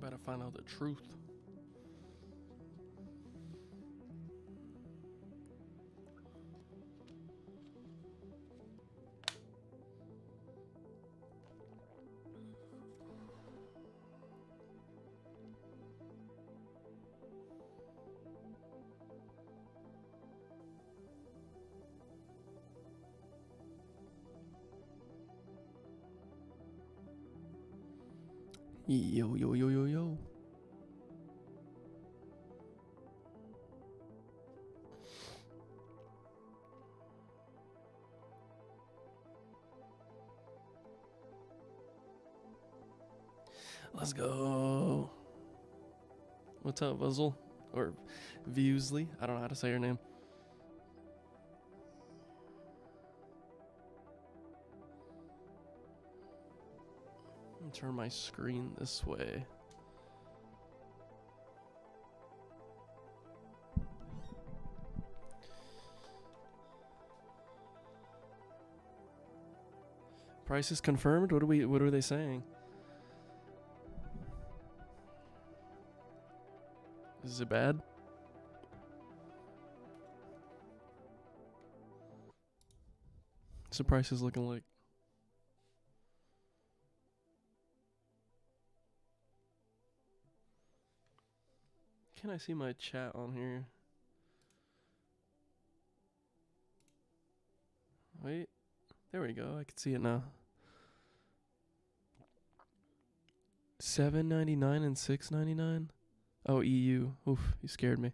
Better find out the truth. Yo, yo, yo, yo, yo. Let's go. What's up, Vuzzle? Or Viewsley? I don't know how to say your name. Turn my screen this way. Price is confirmed? What are they saying? Is it bad? What's the prices looking like? Can I see my chat on here? Wait. There we go. I can see it now. $7.99 and $6.99? Oh, EU. Oof, you scared me.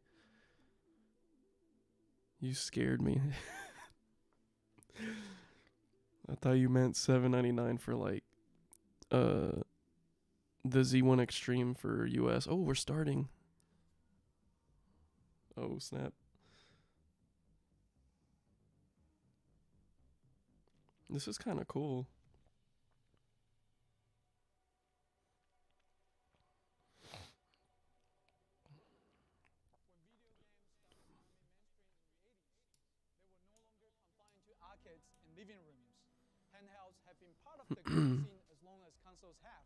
You scared me. I thought you meant $7.99 for like the Z1 Extreme for US. Oh, we're starting. Oh, snap. This is kind of cool. Arcades and living rooms. Handhelds have been part of the game scene as long as consoles have.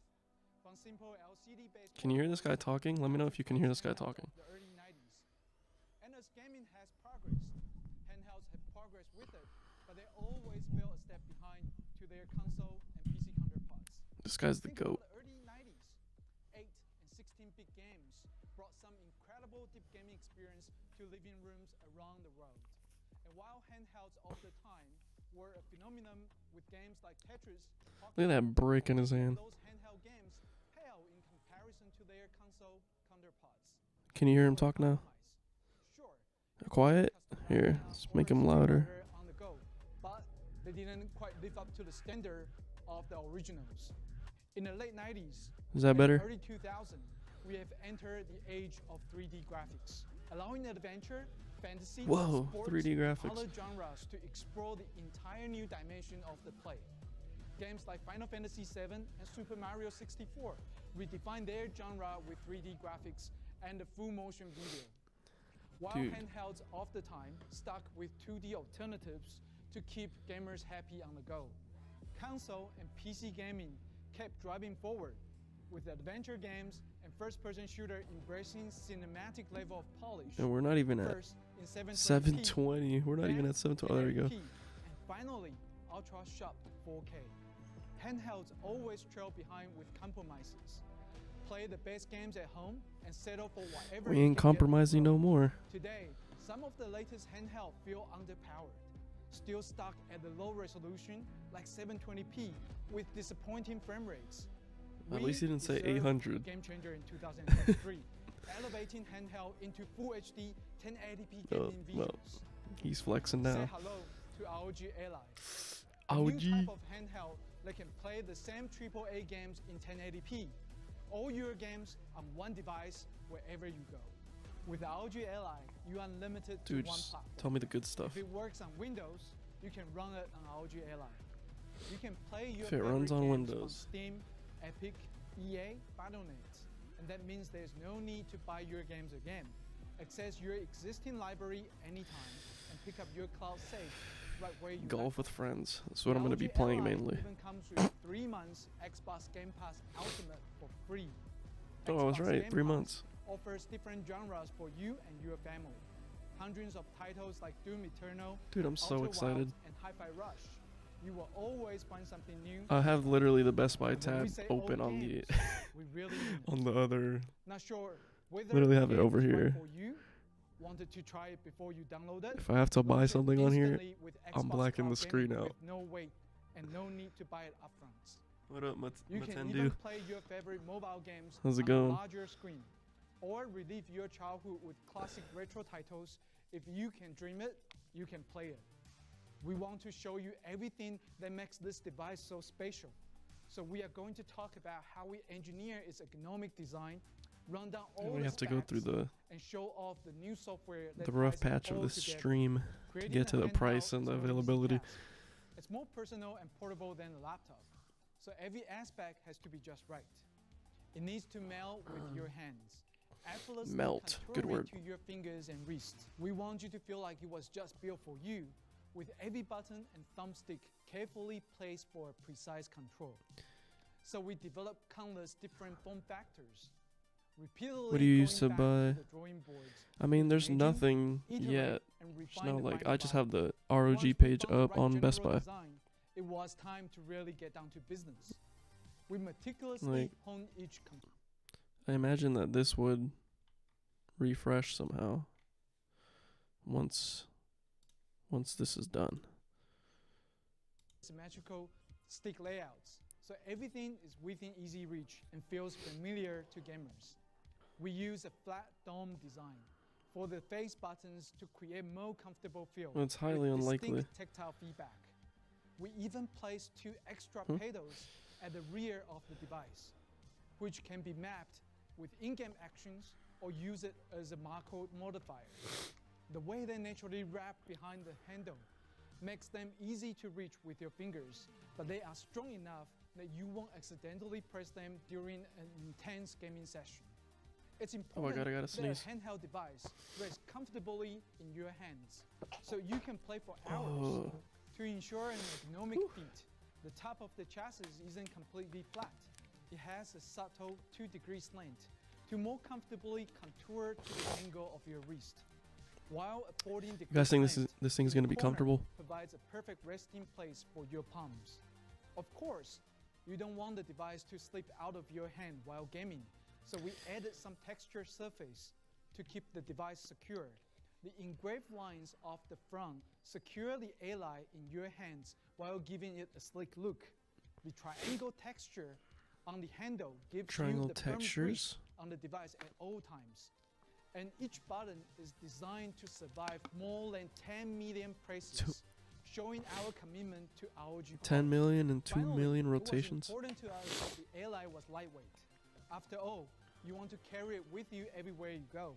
From simple LCD-based. Can you hear this guy talking? Let me know if you can hear this guy talking. The early 90s. And as gaming has progressed, handhelds have progressed with it, but they always fell a step behind to their console and PC counterparts. This guy's the GOAT. The early 90s, 8 and 16-bit games brought some incredible deep gaming experience to living rooms around the world. And while handhelds of the time were a phenomenon with games like Tetris, look at that brick in his hand. those handheld games pale in comparison to their console counterparts. Can you hear him talk now? Sure. Quiet? Here, let's make him louder. On the go, but they didn't quite live up to the standard of the originals. In the late 90s, Is that better? early 2000, we have entered the age of 3D graphics, allowing adventure, fantasy, Whoa, sports, 3D graphics. and other genres to explore the entire new dimension of the play. Games like Final Fantasy VII and Super Mario 64 redefined their genre with 3D graphics and the full motion video. While Dude. handhelds of the time stuck with 2D alternatives to keep gamers happy on the go, console and PC gaming kept driving forward, with adventure games and first-person shooter embracing cinematic level of polish. And we're not even at First in 720. We're not even at 720. Oh, there we go. And finally, ultra-sharp 4K. Handhelds always trail behind with compromises. Play the best games at home and settle for whatever We you ain't can get on the compromising road. no more. Today, some of the latest handheld feel underpowered, still stuck at the low resolution like 720p with disappointing frame rates. At least he didn't say deserve 800. a game changer in 2023, elevating handheld into Full HD 1080p gaming well, visuals. He's flexing Say now. hello to ROG Ally, a new OG. type of handheld that can play the same AAA games in 1080p. All your games on one device wherever you go. With ROG Ally, you are limited Dude, to one just platform. tell me the good stuff. If it works on Windows, you can run it on ROG Ally. You can play your If it favorite runs on games Windows. Steam, Epic, EA, Battle.net. And that means there's no need to buy your games again. Access your existing library anytime and pick up your cloud save right where you Golf left with friends. That's what I'm going to be ROG playing Ally mainly. even comes with 3 months Xbox Game Pass Ultimate for free. Oh, I was Xbox right. Game 3 Pass months. offers different genres for you and your family. Hundreds of titles like Doom Eternal, Dude, I'm so Outer excited. Wilds, and Hi-Fi Rush. You will always find something new. I have literally the Best Buy And when we tab say open old on the games, we really mean it. on the other. Not sure whether Literally the have it game over is right here. for you. Wanted to try it before you download it? If I have to buy Launch it something on here, instantly with I'm Xbox blacking Cloud the screen Gaming out. with no wait and no need to buy it upfront. What up, You can Matendu? even play your favorite mobile games How's it on going? a larger screen, or relive your childhood with classic retro titles. If you can dream it, you can play it. We want to show you everything that makes this device so special. So we are going to talk about how we engineer its ergonomic design, run down all We the have to go through specs, the and show off the new software that rough ties it patch of all this together. stream to Creating get to a the handheld price and is the no easy availability. task. It's more personal and portable than a laptop, so every aspect has to be just right. It needs to melt with your hands. Effortlessly Melt, good contour it word. to your fingers and wrists. We want you to feel like it was just built for you, with every button and thumbstick carefully placed for precise control. So we developed countless different form factors. Repeatedly What do you going use to back buy? the drawing boards, I mean, there's imagine, nothing iterate, yet. and There's refine no the like, final I just product. have the Once ROG we page found the up right on Best general Buy. design, it was time to really get down to business. We meticulously Like- honed each component. I imagine that this would refresh somehow once this is done. Symmetrical stick layouts, so everything is within easy reach and feels familiar to gamers. We use a flat dome design for the face buttons to create more comfortable feel. Well, it's highly with unlikely. distinct tactile feedback. We even placed 2 extra Hmm? pedals at the rear of the device, which can be mapped with in-game actions or use it as a barcode modifier. The way they naturally wrap behind the handle makes them easy to reach with your fingers, but they are strong enough that you won't accidentally press them during an intense gaming session. It's important I gotta that sneeze. a handheld device rests comfortably in your hands, so you can play for hours. Oh. To ensure an ergonomic feat, the top of the chassis isn't completely flat. It has a subtle 2-degree slant to more comfortably contour to the angle of your wrist. While a 14-degree You guys think slant this thing's in gonna the be corner comfortable? provides a perfect resting place for your palms. Of course, you don't want the device to slip out of your hand while gaming, so we added some texture surface to keep the device secure. The engraved lines of the front secure the ally in your hands while giving it a sleek look. The triangle texture on the handle gives Triangle you the firm grip textures. on the device at all times. And each button is designed to survive more than 10 million presses, showing our commitment to ROG 10 quality. million and 2 Finally, million it was rotations. important to us that the ally was lightweight. After all, you want to carry it with you everywhere you go.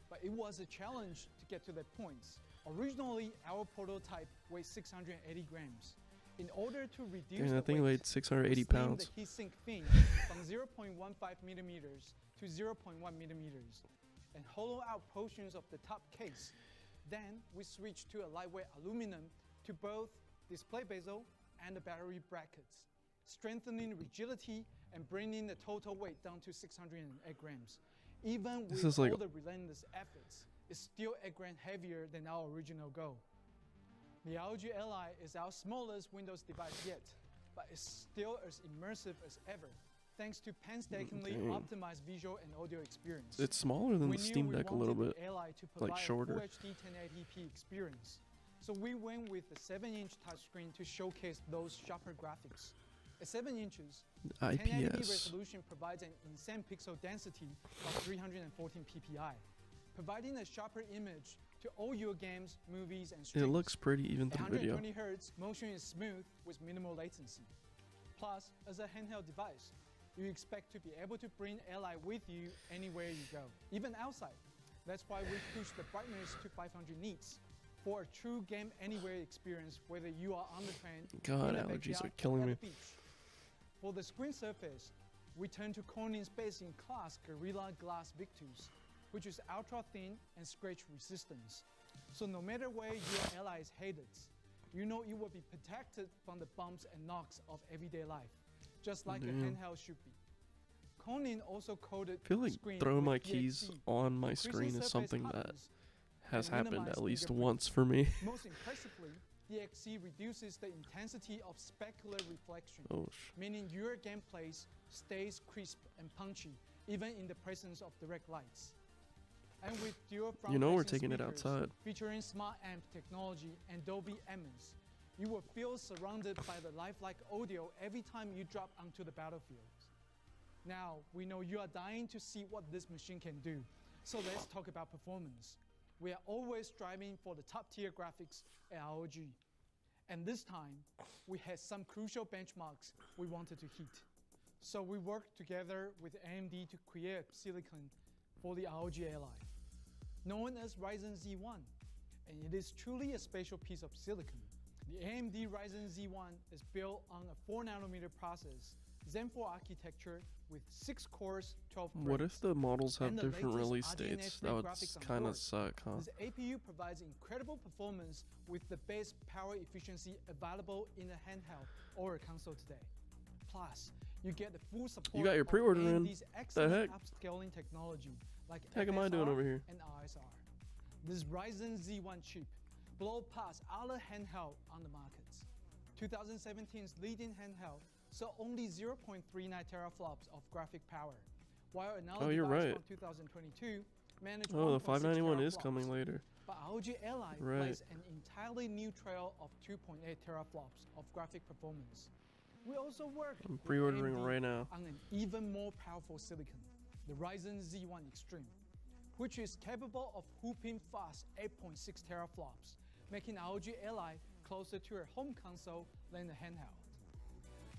But it was a challenge to get to that point. Originally, our prototype weighed 680 grams. In order to reduce Dang, the that thing weight, weighed 680 we slimmed pounds. the heatsink fin from 0.15 millimeters to 0.1 millimeters and hollow out portions of the top case. Then we switched to a lightweight aluminum to both display bezel and the battery brackets, strengthening rigidity and bringing the total weight down to 608 grams. Even This with is like- all the relentless efforts, it's still 8 grams heavier than our original goal. The ROG Ally is our smallest Windows device yet, but it's still as immersive as ever, thanks to painstakingly Dang. optimized visual and audio experience. It's smaller than We the knew Steam we Deck a little wanted bit. the Ally to provide shorter. a Full HD 1080p experience. So we went with the 7-inch touchscreen to showcase those sharper graphics. At 7 inches, 1080p IPS. resolution provides an insane pixel density of 314 ppi, providing a sharper image to all your games, movies, and It streams. looks pretty even At through video. 120 Hz, motion is smooth with minimal latency. Plus, as a handheld device, you expect to be able to bring Ally with you anywhere you go, even outside. That's why we push the brightness to 500 nits for a true game anywhere experience, whether you are on the train, God, in a allergies backyard, are killing or me. at the beach. For the screen surface, we turn to Corning's best-in-class Gorilla Glass Victus, which is ultra-thin and scratch resistance. So no matter where your Ally is headed, you know it will be protected from the bumps and knocks of everyday life, just like a Damn. handheld should be. Melatonin also coated I feel like screen throwing with my keys DXC, on my increasing screen is surface something that hardness has and happened minimize at least fingerprint. once for me. Most impressively, DXC reduces the intensity of specular reflection, Oh, meaning your gameplay stays crisp and punchy even in the presence of direct lights. And with dual you know we're front-facing taking it speakers outside. featuring smart amp technology and Dolby Atmos, you will feel surrounded by the lifelike audio every time you drop onto the battlefield. Now, we know you are dying to see what this machine can do, so let's talk about performance. We are always striving for the top-tier graphics at ROG. And this time, we had some crucial benchmarks we wanted to hit. So we worked together with AMD to create silicon for the ROG Ally, known as Ryzen Z1, and it is truly a special piece of silicon. The AMD Ryzen Z1 is built on a 4nm process, Zen 4 architecture with 6 cores, 12 threads. What if the models have and the different latest release RDNA dates? free That would graphics on kind board. of suck, huh? This APU provides incredible performance with the best power efficiency available in a handheld or a console today. Plus, you get the full support You got your of pre-order in. AMD's excellent heck? upscaling technology like The heck am I doing FSR over here? and RSR. This Ryzen Z1 chip blow past other handheld on the market. 2017's leading handheld saw only 0.39 teraflops of graphic power, while another you're device right. from 2022 managed Oh, the 1.6 591 is teraflops. coming later. But ROG Ally Right. plays an entirely new trail of 2.8 teraflops of graphic performance. We also worked I'm with pre-ordering AMD right now. on an even more powerful silicon, the Ryzen Z1 Extreme, which is capable of whooping fast 8.6 teraflops, making ROG Ally closer to a home console than a handheld.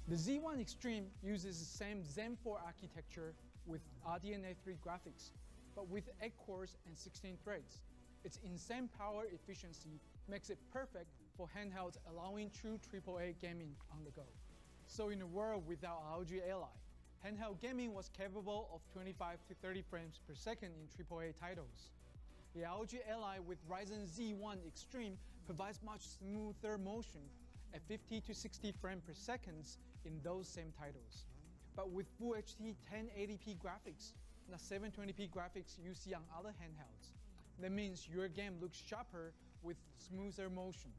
The Z1 Extreme uses the same Zen 4 architecture with RDNA 3 graphics, but with 8 cores and 16 threads. Its insane power efficiency makes it perfect for handhelds, allowing true AAA gaming on the go. So in a world without ROG Ally, handheld gaming was capable of 25 to 30 frames per second in AAA titles. The ROG Ally with Ryzen Z1 Extreme provides much smoother motion at 50 to 60 frames per second in those same titles. But with Full HD 1080p graphics, not 720p graphics you see on other handhelds. That means your game looks sharper with smoother motion.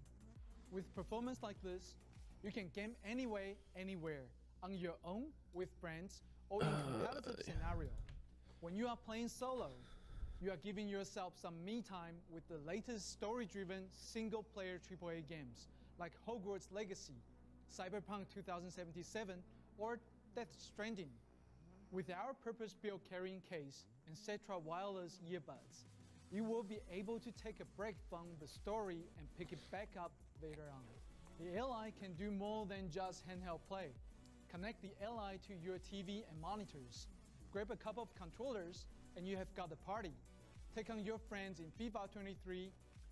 With performance like this, you can game anyway, anywhere, on your own, with friends, or in competitive scenario. When you are playing solo, you are giving yourself some me time with the latest story-driven single-player AAA games like Hogwarts Legacy, Cyberpunk 2077, or Death Stranding. With our purpose-built carrying case and Cetra wireless earbuds, you will be able to take a break from the story and pick it back up later on. The Ally can do more than just handheld play. Connect the Ally to your TV and monitors. Grab a couple of controllers and you have got a party. Take on your friends in FIFA 23,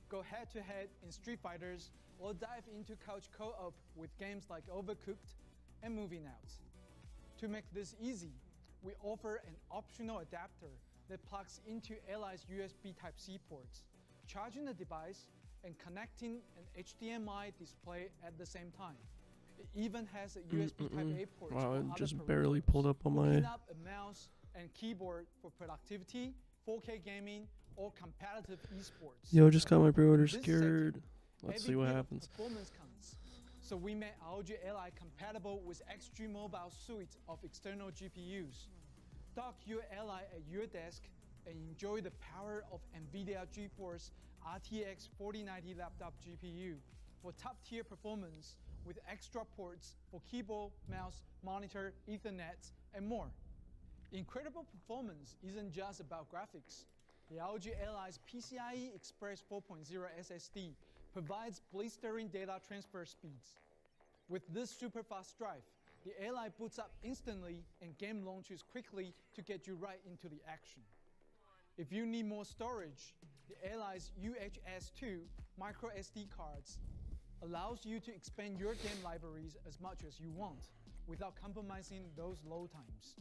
go head-to-head in Street Fighters, or dive into couch co-op with games like Overcooked and Moving Out. To make this easy, we offer an optional adapter that plugs into Ally's USB Type-C ports, charging the device and connecting an HDMI display at the same time. It even has a USB Type-A port. Wow, for it other just peripherals. barely pulled up on my... Hooking up a mouse and keyboard for productivity, 4K gaming, or competitive esports. Yo, just got my pre-order This secured. Let's Every see what bit of happens. Performance counts. So we made ROG Ally compatible with Extreme Mobile suite of external GPUs. Dock your Ally at your desk and enjoy the power of NVIDIA GeForce RTX 4090 laptop GPU for top-tier performance with extra ports for keyboard, mouse, monitor, Ethernet, and more. Incredible performance isn't just about graphics. The ROG Ally's PCIe Express 4.0 SSD provides blistering data transfer speeds. With this super fast drive, the Ally boots up instantly and game launches quickly to get you right into the action. If you need more storage, the Ally's UHS-2 micro SD cards allows you to expand your game libraries as much as you want without compromising those load times.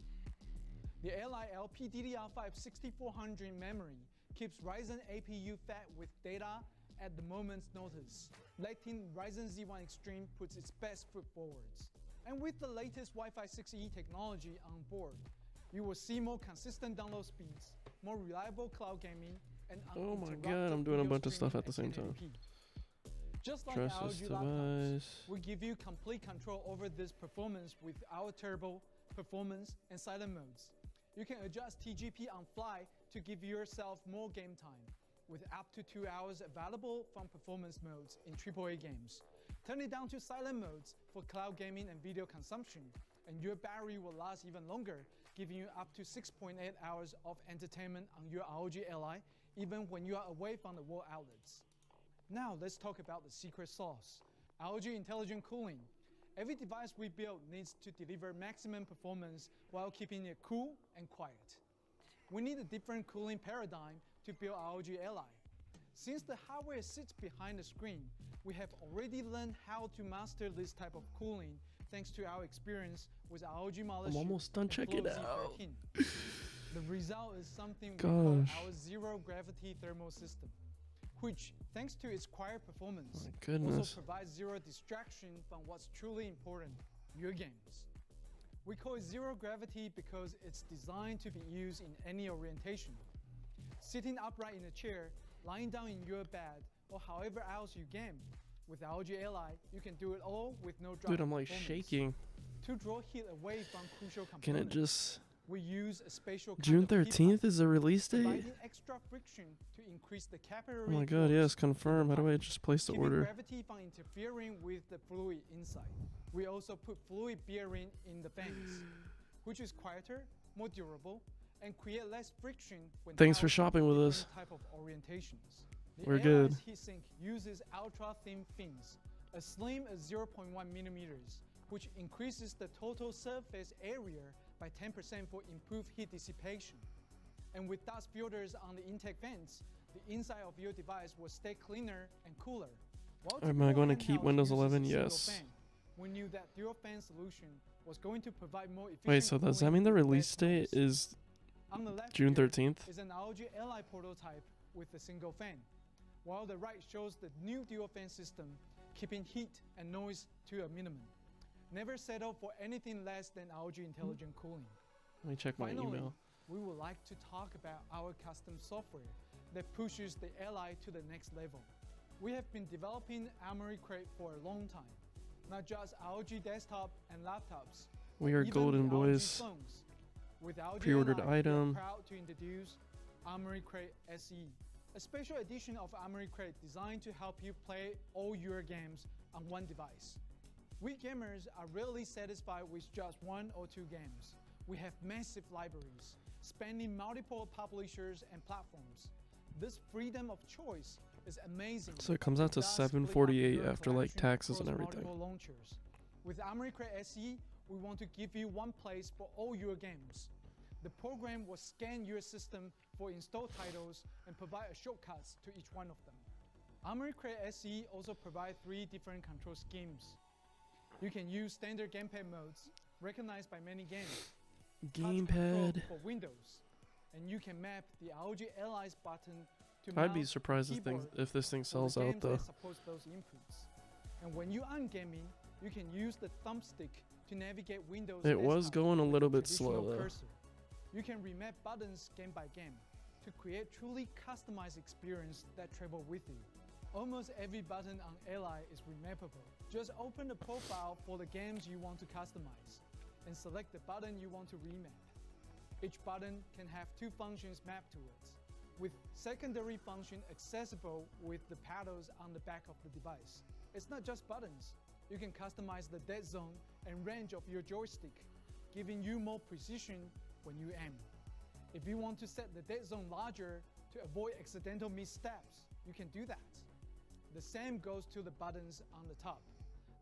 The Ally LPDDR5 6400 memory keeps Ryzen APU fed with data at the moment's notice, letting Ryzen Z1 Extreme puts its best foot forwards. And with the latest Wi-Fi 6E technology on board, You will see more consistent download speeds, more reliable cloud gaming, and Oh my uninterrupted god, I'm doing a video bunch of stuff streaming at the same time. 1080p. Just like Trust this ROG laptops, device. we give you complete control over this performance with our turbo, performance, and silent modes. You can adjust TGP on fly to give yourself more game time, with up to 2 hours available from performance modes in AAA games. Turn it down to silent modes for cloud gaming and video consumption, and your battery will last even longer, giving you up to 6.8 hours of entertainment on your ROG Ally, even when you are away from the wall outlets. Now let's talk about the secret sauce, ROG Intelligent Cooling. Every device we build needs to deliver maximum performance while keeping it cool and quiet. We need a different cooling paradigm to build ROG Ally. Since the hardware sits behind the screen, we have already learned how to master this type of cooling thanks to our experience with ROG Mothership. I'm almost done. Check it out. The result is something we call Gosh. our zero gravity thermal system, which, thanks to its quiet performance, My goodness. also provides zero distraction from what's truly important, your games. We call it zero gravity because it's designed to be used in any orientation. Sitting upright in a chair, lying down in your bed, or however else you game. With ROG Ally, you can do it all with no drop. Dude, I'm like shaking. To draw heat away from crucial Can components, it just... we use a spatial kind June of heat 13th is the release date? providing extra friction to increase the capillary Oh my god, force yes, confirm. How do I just place the keeping order? gravity from interfering with the fluid inside. We also put fluid bearing in the fans, which is quieter, more durable, and create less friction when Thanks for held in shopping with different us. type of orientations. The We're Ally's good. heatsink uses ultra-thin fins, as slim as 0.1 millimeters, which increases the total surface area by 10% for improved heat dissipation. And with dust filters on the intake vents, the inside of your device will stay cleaner and cooler. While Am I typical going to handhelds keep Windows uses a 11? single Yes. fan, we knew that dual fan solution was going to provide more efficient Wait, so does that cooling mean the with release less date noise. is On the left June here 13th? is an ROG Ally prototype with a single fan, while the right shows the new dual fan system, keeping heat and noise to a minimum. Never settle for anything less than ROG Intelligent Cooling. Let me check my Finally, email. we would like to talk about our custom software that pushes the Ally to the next level. We have been developing Armory Crate for a long time, not just ROG desktop and laptops. We are even golden, the ROG boys. phones. With ROG Pre-ordered Ally, item. we are proud to introduce Armory Crate SE, a special edition of Armory Crate designed to help you play all your games on one device. We gamers are rarely satisfied with just one or two games. We have massive libraries, spanning multiple publishers and platforms. This freedom of choice is amazing. So it comes out to Thus, split up $748 your after like collection taxes and across everything. multiple launchers. With Armory Crate SE, we want to give you one place for all your games. The program will scan your system for installed titles and provide shortcuts to each one of them. Armory Crate SE also provides 3 different control schemes. You can use standard gamepad modes, recognized by many games. Touch control Gamepad. for Windows, and you can map the ROG Allies button to I'd be mount surprised keyboard if this thing for sells the out games though. that supports those inputs. And when you aren't gaming, you can use the thumbstick to navigate Windows. It was desktop going a with little the bit slow traditional though. cursor. You can remap buttons game by game to create truly customized experience that travel with you. Almost every button on Ally is remappable. Just open the profile for the games you want to customize and select the button you want to remap. Each button can have 2 functions mapped to it, with secondary function accessible with the paddles on the back of the device. It's not just buttons. You can customize the dead zone and range of your joystick, giving you more precision when you aim. If you want to set the dead zone larger to avoid accidental missteps, you can do that. The same goes to the buttons on the top.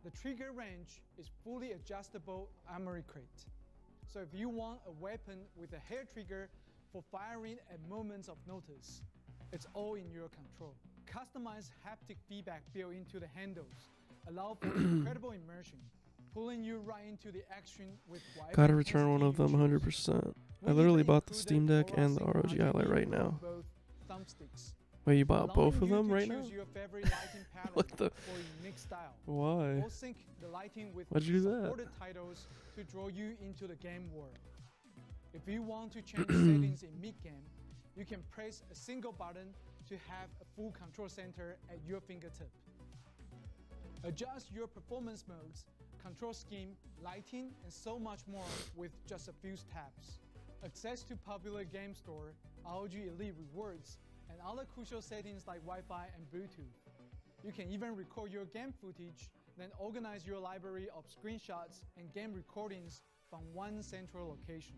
The trigger range is fully adjustable Armory Crate. So if you want a weapon with a hair trigger for firing at moments of notice, it's all in your control. Customized haptic feedback built into the handles allow for incredible immersion, pulling you right into the action with whatever Gotta return one intensity of you them choose. 100%. We I literally even bought the included Steam Deck and the fluorescent ROG Ally RGB right for now. both thumbsticks, Wait, you bought both of allowing you them to right now? choose your favorite lighting pattern What the- for a unique style. Why? Or sync the lighting with Why'd you do that? supported titles to draw you into the game world. If If you want to change settings in mid-game, you can press a single button to have a full control center at your fingertip. Adjust your performance modes, control scheme, lighting, and so much more with just a few taps. Access to popular game store, ROG Elite rewards, and other crucial settings like Wi-Fi and Bluetooth. You can even record your game footage, then organize your library of screenshots and game recordings from one central location.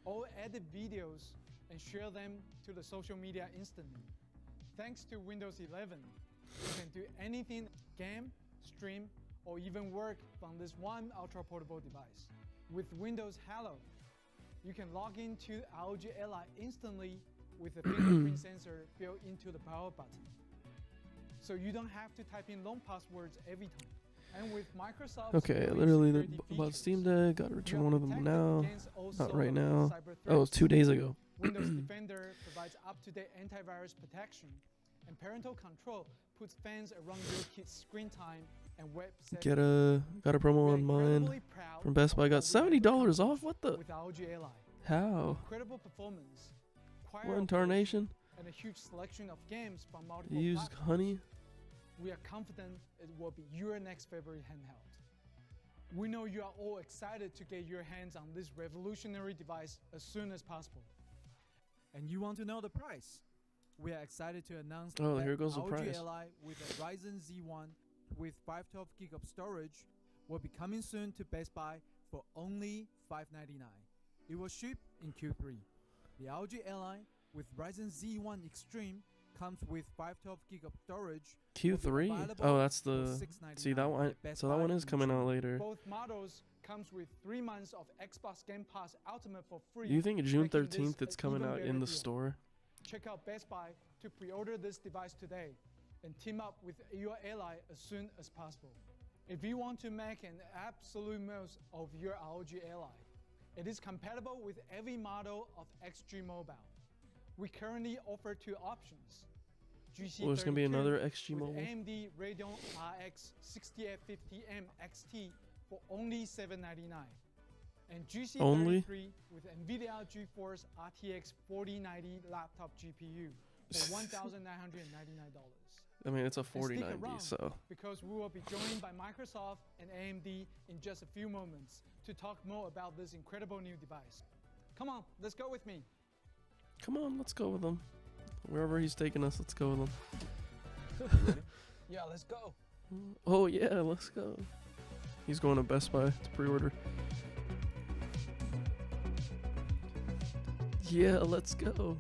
Or edit videos and share them to the social media instantly. Thanks to Windows 11, you can do anything, game, stream, or even work from this one ultra-portable device. With Windows Hello, you can log into ROG Ally instantly with a fingerprint sensor built into the power button. So you don't have to type in long passwords every time. And with Microsoft's Okay, literally they're about Steam Deck. Gotta return one of them now. Not right now. Oh, it's 2 days ago. Windows Defender provides up-to-date antivirus protection, and parental control puts fans around your kids' screen time and web settings. Got a promo on mine from Best Buy. Got $70 off. What the? With ROG Ally. How? Incredible performance. What in tarnation? And a huge selection of games from multiple You used platforms. honey? We are confident it will be your next favorite handheld. We know you are all excited to get your hands on this revolutionary device as soon as possible. And you want to know the price? We are excited to announce Oh, that here goes the ROG price. Ally with a Ryzen Z1 with 512 gig of storage will be coming soon to Best Buy for only $599. It will ship in Q3. The ROG Ally with Ryzen Z1 Extreme comes with 512 gig of storage. Q3? Oh, that's the. See that one? So that one is coming out later. Both models comes with 3 months of Xbox Game Pass Ultimate for free. Do you think June making this 13th it's an coming even out better in the deal. store? Check out Best Buy to pre-order this device today and team up with your ally as soon as possible. If you want to make an absolute most of your ROG Ally, it is compatible with every model of XG Mobile. We currently offer 2 options. GC32 Well, there's gonna be another XG with Mobile. AMD Radeon RX 6850M XT for only $799. And GC33 Only? with NVIDIA GeForce RTX 4090 laptop GPU for $1,999. I mean, it's a And stick 4090, around, so. because we will be joined by Microsoft and AMD in just a few moments to talk more about this incredible new device. Come on, let's go with me. Come on, let's go with him. Wherever he's taking us, let's go with him. Yeah, let's go. Oh, yeah, let's go. He's going to Best Buy to pre-order. Yeah, let's go.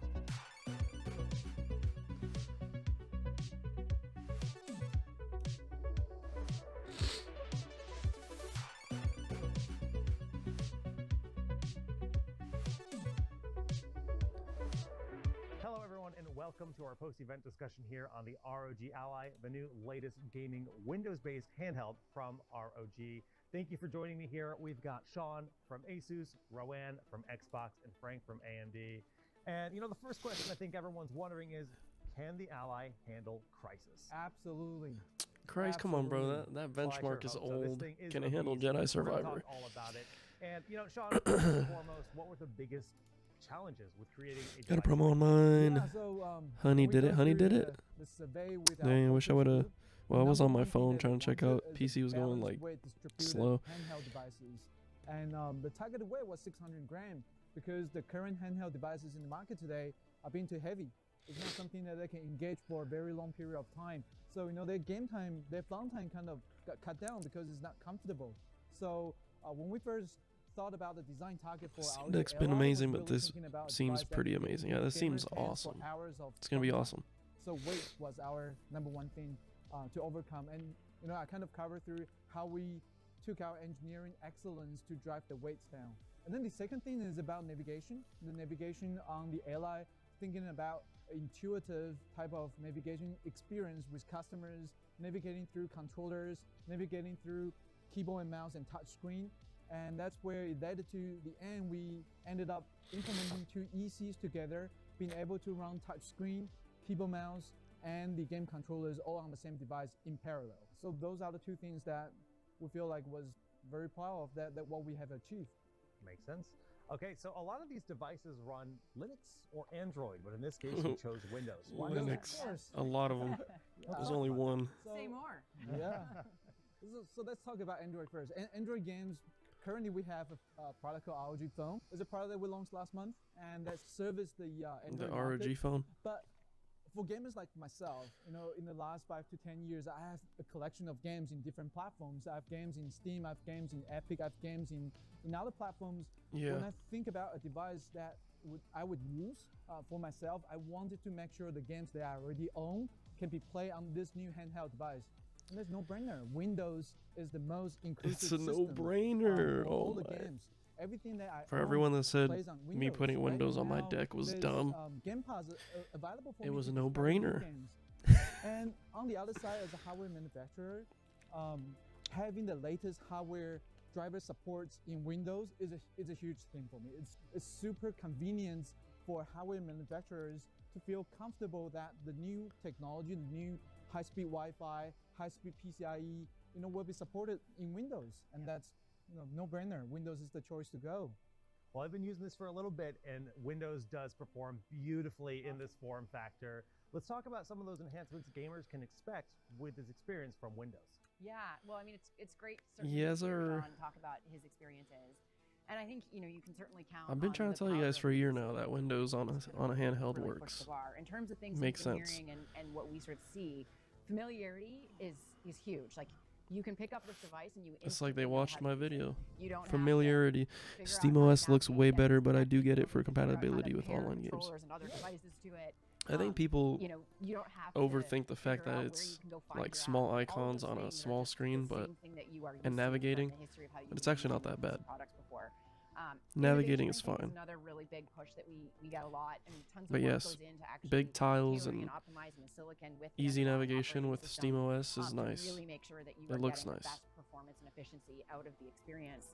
Hello everyone and welcome to our post-event discussion here on the ROG Ally, the new latest gaming Windows-based handheld from ROG. Thank you for joining me here. We've got Sean from Asus, Rowan from Xbox, and Frank from AMD. And you know, the first question I think everyone's wondering is, can the Ally handle Crysis? Absolutely. Christ, come on, bro. Absolutely. That Well, I sure benchmark is hope so. This old. thing is Can a it handle beast. Jedi We're gonna Survivor? talk all about it. And you know, Sean, first and foremost, what were the biggest challenges with creating a Got a device promo on like mine. Yeah, so, Honey we did go it. Honey through did it. The survey with our Dang, I wish I focus would have. group. Well, I was Number on my one thing phone that trying they to check wanted out. is PC was going balanced like weight distributed slow. handheld devices, and the targeted weight was 600 grams because the current handheld devices in the market today are being too heavy. It's not something that they can engage for a very long period of time. So you know, their game time, their fun time kind of got cut down because it's not comfortable. So when we first thought about the design target for our Deck's been amazing, but this seems pretty amazing. Yeah, this seems awesome. It's gonna be awesome. So weight was our number one thing to overcome, and you know, I kind of covered through how we took our engineering excellence to drive the weights down. And then the second thing is about navigation. The navigation on the Ally, thinking about intuitive type of navigation experience with customers, navigating through controllers, navigating through keyboard and mouse and touch screen. And that's where it led to the end. We ended up implementing 2 ECs together, being able to run touch screen, keyboard, mouse, and the game controllers all on the same device in parallel. So those are the 2 things that we feel like was very proud of that what we have achieved. Makes sense. Okay, so a lot of these devices run Linux or Android, but in this case, you chose Windows. Why is that? Linux. Of course. A lot of them. There's only one. Say more. Yeah. So let's talk about Android first. Android games. Currently, we have a product called ROG Phone. It's a product that we launched last month, and that serviced the Android The market. ROG phone. But for gamers like myself, in the last 5 to 10 years, I have a collection of games in different platforms. I have games in Steam, I have games in Epic, I have games in other platforms. Yeah. When I think about a device that I would use for myself, I wanted to make sure the games that I already own can be played on this new handheld device. And there's no brainer. Windows is the most inclusive It's a system, no-brainer. for all Oh the my. games. Everything that I For own everyone that said plays on me Windows, putting right? Windows on my Now deck was there's, dumb. Game Pass available for It me was to a just play no-brainer. games. And on the other side, as a hardware manufacturer, having the latest hardware driver supports in Windows is a huge thing for me. It's super convenient for hardware manufacturers to feel comfortable that the new technology, the new high-speed Wi-Fi, high-speed PCIe, will be supported in Windows, and that's no-brainer. Windows is the choice to go. Well, I've been using this for a little bit, and Windows does perform beautifully in this form factor. Let's talk about some of those enhancements gamers can expect with this experience from Windows. Yeah, well, I mean, it's great. Certainly Yes, to hear sir. Sean talk about his experiences, and I think you can certainly count. I've been on trying the to tell you power guys of for a year PC now that Windows on a handheld really push works. the bar. In terms of things Makes we've been sense. hearing and what we sort of see, familiarity is huge. Like you can pick up this device and you. It's like they instantly know watched how to my use it. video. You don't have to Familiarity. figure out Steam how to OS looks navigate way against better, but I connecting do get it people, for figure out how to compatibility with pair online games. controllers and other devices to it. I think people you don't have to overthink the fact figure that out where it's you can go find like your small apps. All of icons those on a things are small just screen, the but same thing that you are used and to from navigating, the history of how but it's you've actually been not that using bad. these products before. Navigating Innovation, is I think, fine. another really big push that we get a lot. I mean, tons of But work yes, goes into actually big tiles tailoring and optimizing the silicon with the easy underlying navigation operating with system, Steam OS is to nice. really make sure that you It are looks getting nice. the best performance and efficiency out of the experience.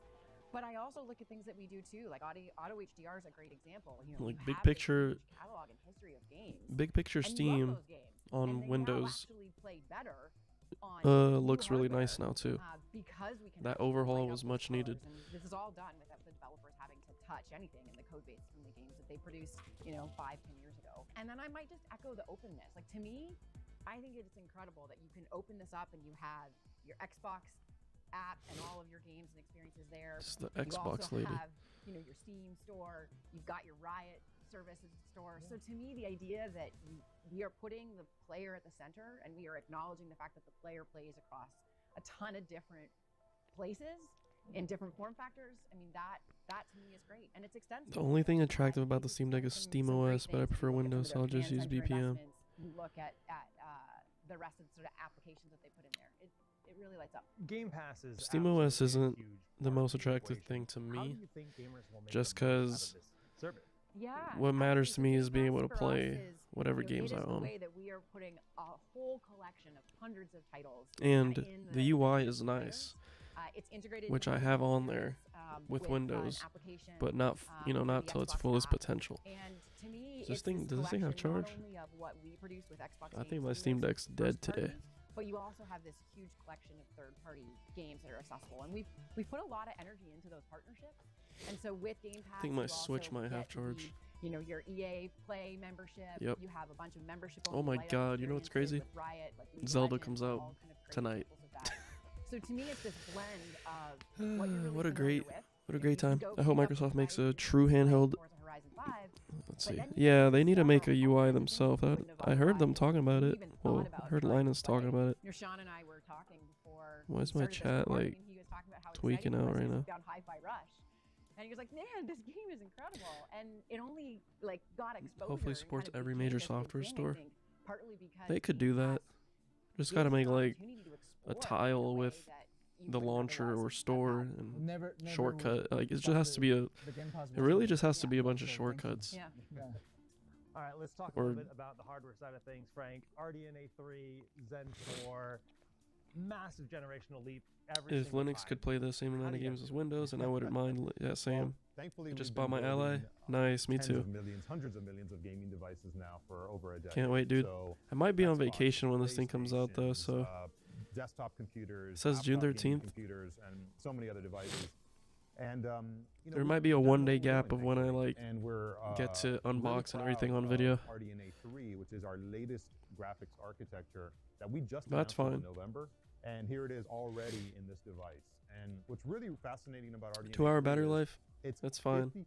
But I also look at things that we do too, like auto HDR is a great example. Like you big have this picture- huge catalog and history of games. Big picture And you love Steam those games, on and they now Windows actually play better on new looks really hardware, nice now too. because we can That actually overhaul light up was those much needed. colors. And this is all done without the developers having to touch anything in the code base from the games that they produced, 5-10 years ago. And then I might just echo the openness. Like to me, I think it's incredible that you can open this up and you have your Xbox app and all of your games and experiences there. It's the You Xbox also lady. have, your Steam store. You've got your Riot services store. So to me, the idea that we are putting the player at the center and we are acknowledging the fact that the player plays across a ton of different places in different form factors. I mean, that to me is great, and it's extensive. The only thing attractive about the Steam Deck is Steam OS, but I prefer Windows, so I'll just use BPM. You look at the rest of the sort of applications that they put in there. It really lights up. Game Pass is Steam OS absolutely a isn't huge the part most of attractive equation. thing to How do me. you think gamers will make Just the most out of 'cause this service? Yeah. What matters to me absolutely. is being Game able to Pass for us play is, whatever it games is I the own. way that we are putting a whole collection of hundreds of titles. And in the UI in is the nice, players. It's integrated which into I have the on experience, there with an Windows, application, but not through not the till its Xbox fullest app. potential. And to me, Does this it's thing- this does this thing have collection not charge? only of what we produce with Xbox I think Game my Steam Studios Deck's dead first party, today. But you also have this huge collection of third-party games that are accessible, and we've put a lot of energy into those partnerships. And so with Game Pass, think my you Switch also might have get charge. your EA Play membership. Yep. You have a bunch of membership. Oh my God, you know what's crazy? Riot, like League of Zelda Legends, comes all out kind of great tonight. examples of that. So to me, it's this blend of what you're really What a familiar great- with. What a If great you time. go I hope pick up Microsoft makes a Horizon, true you can play handheld. Forza Horizon 5, Let's but see. then you Yeah, can they need to make a discover UI all kinds of themselves. things you wouldn't have I heard them otherwise talking about it. even thought Well, about I heard trying to Linus talking play. about it. Sean and I were talking before. Why is we my started this chat, recording, like, and he was talking about how tweaking excited he out was right as he now? found Hi-Fi Rush. And he was like, "Man, this game is incredible," and it only got exposure. Hopefully and supports kind of every became major this big software thing, I store. think, partly because They could Game do that. Pass Just gives gotta you make an like opportunity to a explore in a tile way with that you the wouldn't launcher otherwise or have store had. and Never shortcut. Like it just thought has to be a. the Game Pass It really was just has to Yeah. be a bunch of so shortcuts. Yeah. Yeah. All right, let's talk a Or- little bit about the hardware side of things, Frank. RDNA 3, Zen 4, massive generational leap. Every If single Linux time. could play the same How amount do of you games guys as do it? Windows, and I wouldn't mind. Yeah, Sam. Well, thankfully, I just we've bought been my Ally. building, Nice, me tens too. of millions, hundreds of millions of gaming devices now for over a decade. Can't wait, dude. So I might be on Xbox, vacation when this thing comes out, though. PlayStations, So desktop computers, It says June laptop gaming 13th. computers, and so many other devices. And There might be a one-day gap of when I and we're get to really unbox and proud everything on of video. RDNA 3, which is our latest graphics architecture that we just That's announced in fine. November, and here it is already in this device. And what's really fascinating about RDNA 2-hour 3 battery is life. it's That's fine. 50%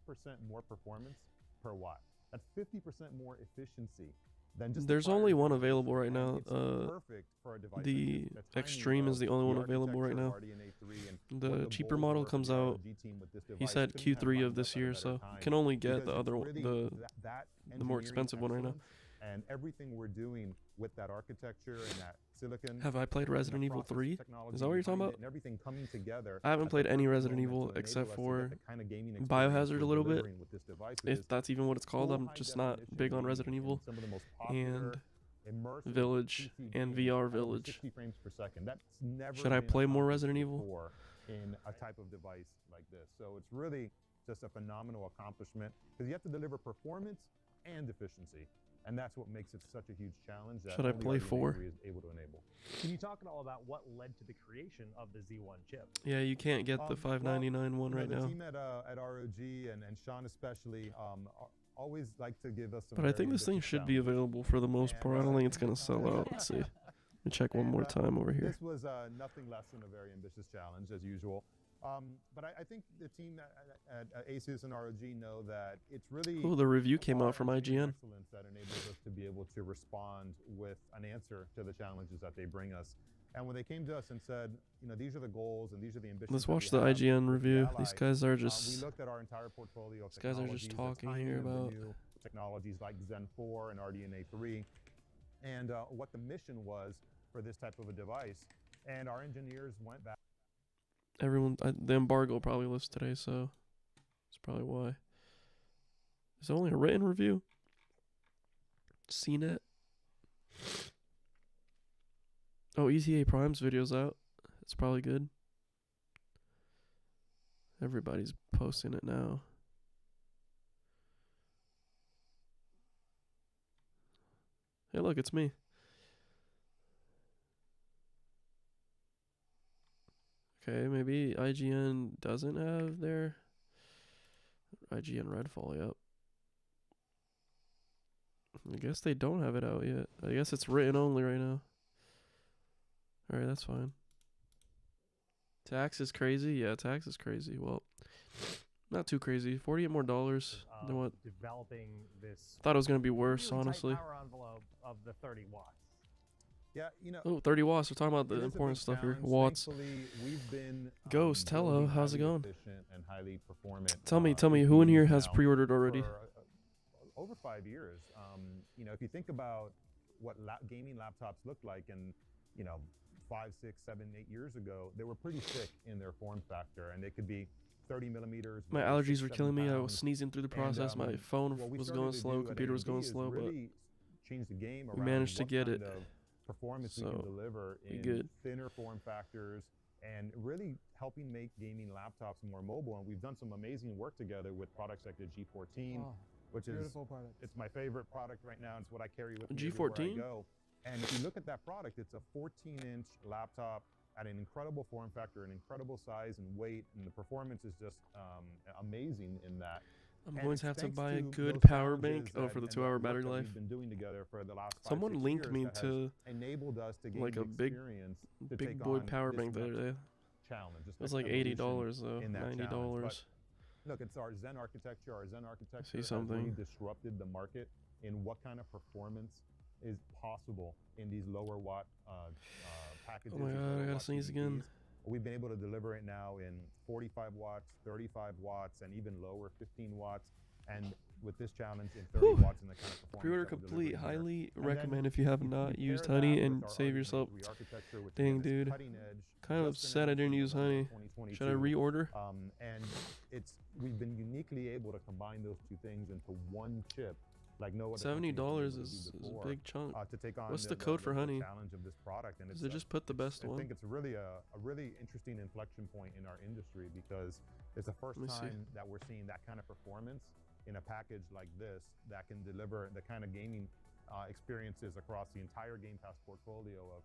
more performance per watt. That's 50% more efficiency than just There's the prior only one generation, available right and now. it's perfect for a device The like this. The timing Extreme is of the only one the available right architecture now. of RDNA 3 and The what cheaper goals model were for comes the out. ROG team with this He device said couldn't have Q3 lined of this up at a year, better so time, can only get because the it's other one, really the that more engineering expensive one right now. excellence and everything we're doing with that architecture and that silicon. Have I played and the Resident Evil process 3? technology Is that what you're talking behind about? it and everything coming together I haven't at the played any perfect Resident moment Evil to enable except us to for get the kind of gaming experience Biohazard a we're little bit. delivering with this device, which If is that's even what it's called, full I'm high just not definition big on gaming Resident in Evil some of the most and popular immersive Village PC and games VR at over Village. 60 frames per second. That's never Should I been play more accomplished Resident Evil? before in a type of device like this. So it's really just a phenomenal accomplishment because you have to deliver performance and efficiency. And that's what makes it such a huge challenge that Should I only play RDNA 4? 3 is able to enable. Can you talk at all about what led to the creation of the Z1 chip? Yeah, you can't get the Well, $599 one right the now. team at ROG and Sean especially always like to give us some But I very think this thing ambitious should be challenges. available for the most part. I don't think it's gonna sell out. Let's see. Let me check one And, more time over here. This was nothing less than a very ambitious challenge, as usual. But I think the team at Asus and ROG know that it's really Oh, the review came our out from engineering IGN. excellence that enables us to be able to respond with an answer to the challenges that they bring us. And when they came to us and said, you know, these are the goals and these are the ambitions. Let's that watch we the have IGN with the review. Ally, These guys are we just looked at our entire portfolio of These guys are just technologies, the talking timing here of the about- new technologies like Zen 4 and RDNA 3, and what the mission was for this type of a device. And our engineers went back. everyone. The embargo probably lifts today, so that's probably why. Is it only a written review? CNET. Oh, ETA Prime's video's out. It's probably good. Everybody's posting it now. Hey, look, it's me. Okay, maybe IGN doesn't have their IGN Redfall yet. I guess they don't have it out yet. I guess it's written only right now. Alright, that's fine. Tax is crazy? Yeah, tax is crazy. Well, not too crazy. $48 more than what. Developing this Thought it was gonna be worse, really tight honestly. power envelope of the 30 watts. Yeah, you know. Oh, 30 watts. We're talking about the it is a important big stuff here. challenge. Watts. Thankfully, we've been Ghost, hello, building how's it highly going? efficient and highly performant, Tell me, who in here has pre-ordered already? For, over 5 years. You know, if you think about what gaming laptops looked like, and you know, 5, 6, 7, 8 years ago, they were pretty thick in their form factor, and they could be 30 millimeters. My maybe allergies 6, were 7 killing me. I was pounds. sneezing through the process. My phone What we was started going to slow. do at Computer was AMD going is slow, but really change the game we around managed to what get kind it. of performance we So, can deliver we in good. thinner form factors, and really helping make gaming laptops more mobile. And we've done some amazing work together with products like the G14, Oh, which is beautiful product. it's my favorite product right now. It's what I carry with me G14? everywhere I go. And if you look at that product, it's a 14-inch laptop at an incredible form factor, an incredible size and weight, and the performance is just amazing in that. I'm And going it's to have to thanks buy a to good those power bank. challenges Oh, for the and 2-hour work battery that life. We've been doing together for the last 5, Someone 6 linked years me that has to enabled us to gain like the a big, experience to big take boy on power this bank the other next day. challenge. It was like $80 though, $90. Look, it's our Zen architecture. Our Zen architecture has something. really disrupted the market in what kind of performance is possible in these lower watt packages. Oh my these god, I lower gotta watt sneeze again. PCBs. We've been able to deliver it now in 45 watts, 35 watts, and even lower, 15 watts. And with this challenge in 30 Whew. watts and the kind of performance Pre-order that we're complete. delivering here. Highly And then recommend if you have you not pair used that honey with and our save RDNA yourself. 3 architecture, which Dang, again is dude. cutting edge, Kind of just upset I announced didn't in use November honey. 2022. Should I reorder? And we've been uniquely able to combine those two things into one chip, like no other. company $70 has been able to do is a before, big chunk. to take on What's the code for honey? challenge of this product, and Is it just put the best I one? think it's really a really interesting inflection point in our industry, because it's the first Let me see. time that we're seeing that kind of performance in a package like this that can deliver the kind of gaming experiences across the entire Game Pass portfolio of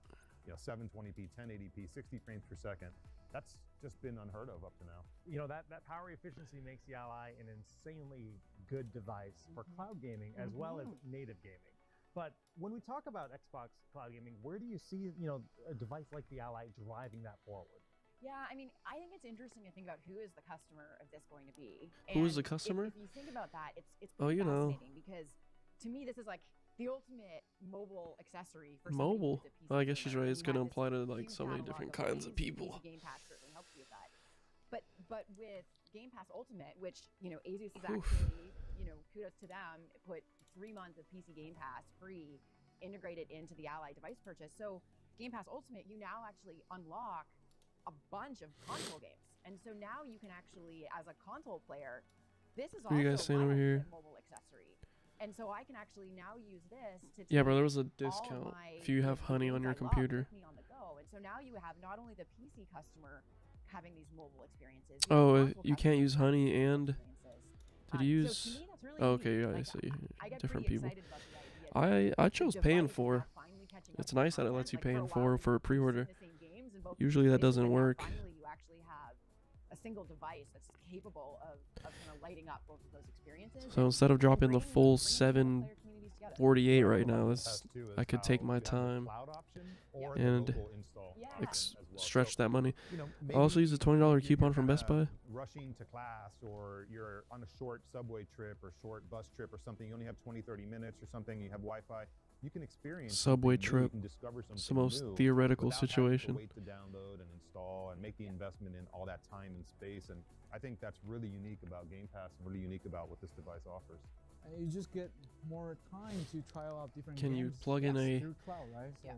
720p, 1080p, 60 frames per second. that's just been unheard of up to now. You know, that power efficiency makes the Ally an insanely good device for cloud gaming as well as native gaming. But when we talk about Xbox cloud gaming, where do you see, you know, a device like the Ally driving that forward? Yeah, I mean, I think it's interesting to think about who is the customer of this going to be. Who is the And customer? If you think about that, it's Oh, pretty you know. fascinating because to me this is like the ultimate mobile accessory for Mobile? somebody who's a PC Well, I guess she's gamer. right. And It's you going to have this apply to like huge so many catalog different of kinds of ways, and people. PC Game Pass certainly helps you with that. But with Game Pass Ultimate, which, you know, Asus is Oof. actually, you know, kudos to them, put 3 months of PC Game Pass free integrated into the Ally device purchase. So Game Pass Ultimate, you now actually unlock a bunch of console games. And so now you can actually, as a console player, this is What are you guys also saying over a here? mobile accessory. And so I can actually now use this to Yeah, bro, take there was a all of discount my, if you have the Honey on games your I love computer. with me on the go. And so now you have not only the PC customer having these mobile experiences. Oh, you can't use Honey and did you use? So to me, that's really Oh, okay, neat. yeah, I Like, see. I get Different pretty people. excited about the idea that I the chose paying device is for. now finally catching up It's to the nice that it content. lets you Like, pay for a in while, for we've been pre-order. seeing the same games in both Usually that places, doesn't and now work. finally you actually have a single device that's capable of kind of lighting up both of those experiences. So and instead of dropping the bringing full the player communities together. 748 What I right love now, about that's Test too is I could take how my you have the time cloud option or and the local install Yeah. option as well. stretch So, that money. you know, I also use a $20 you're coupon from Best kinda Buy. rushing to class, or you're on a short subway trip or short bus trip or something. You only have 20, 30 minutes or something. You have Wi-Fi. You can experience Subway something new, trip. You can discover something It's the most new theoretical without having situation. to wait to download and install and make the investment in all that time and space. And I think that's really unique about Game Pass and really unique about what this device offers. And you just get more time to try out different Can games. you plug in a through cloud, right? So Yeah.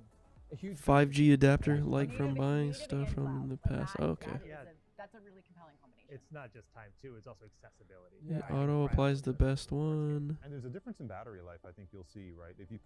a huge 5G adapter Yeah. like from buying Native stuff and from cloud. the Like past? that- Okay. that is Yeah. that's a really compelling combination. It's not just time too, it's also accessibility. Yeah. Right? Auto Right. applies the best one. And there's a difference in battery life. I think you'll see, right? If you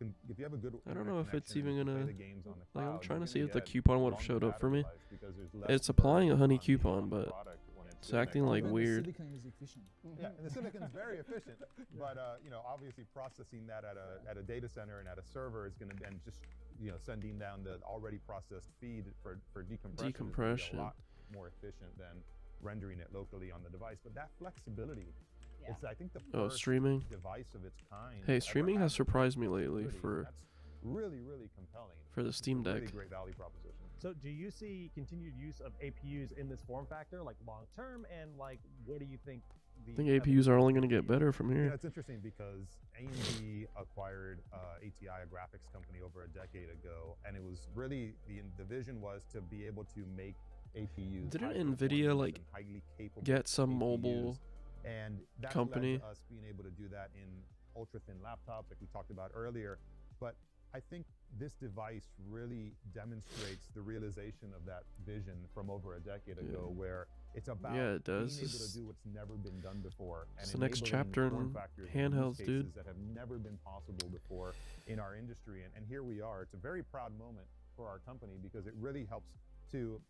have a good, I don't know if it's internet even connection and you gonna- play the games on the like, I'm cloud, trying you're to see gonna if the get coupon would have longer showed up for battery me. life because there's less It's applying a burn Honey on the- coupon, on the but product when it's connected acting to like the Even weird. The silicon is efficient. Yeah, and the silicon is very efficient, but you know, obviously processing that at a data center and at a server is going to, and just, you know, sending down the already processed feed for decompression, is gonna be Decompression. a lot more efficient than rendering it locally on the device. But that flexibility, Yeah. it's I think the Oh, first streaming. device of its kind. Hey, to ever streaming have has this surprised me lately flexibility, for and that's really compelling for the It's a Steam really Deck. great value proposition. So do you see continued use of APUs in this form factor, like long term, and like what do you think the I think APUs are only going to get APUs better from You know, here. it's interesting because AMD acquired ATI, a graphics company, over a decade ago, and it was really the vision was to be able to make APUs. Didn't high NVIDIA, performance like, and highly capable get some APUs, mobile and that company? led to us being able to do that in ultra thin laptops, like we talked about earlier. But I think this device really demonstrates the realization of that vision from over a decade ago, where it's about Yeah, it does. being able It's- to do what's never been done before. it's And the next enabling chapter form in factors and use handhelds, dude. cases that have never been possible before in our industry. And here we are. It's a very proud moment for our company because it really helps to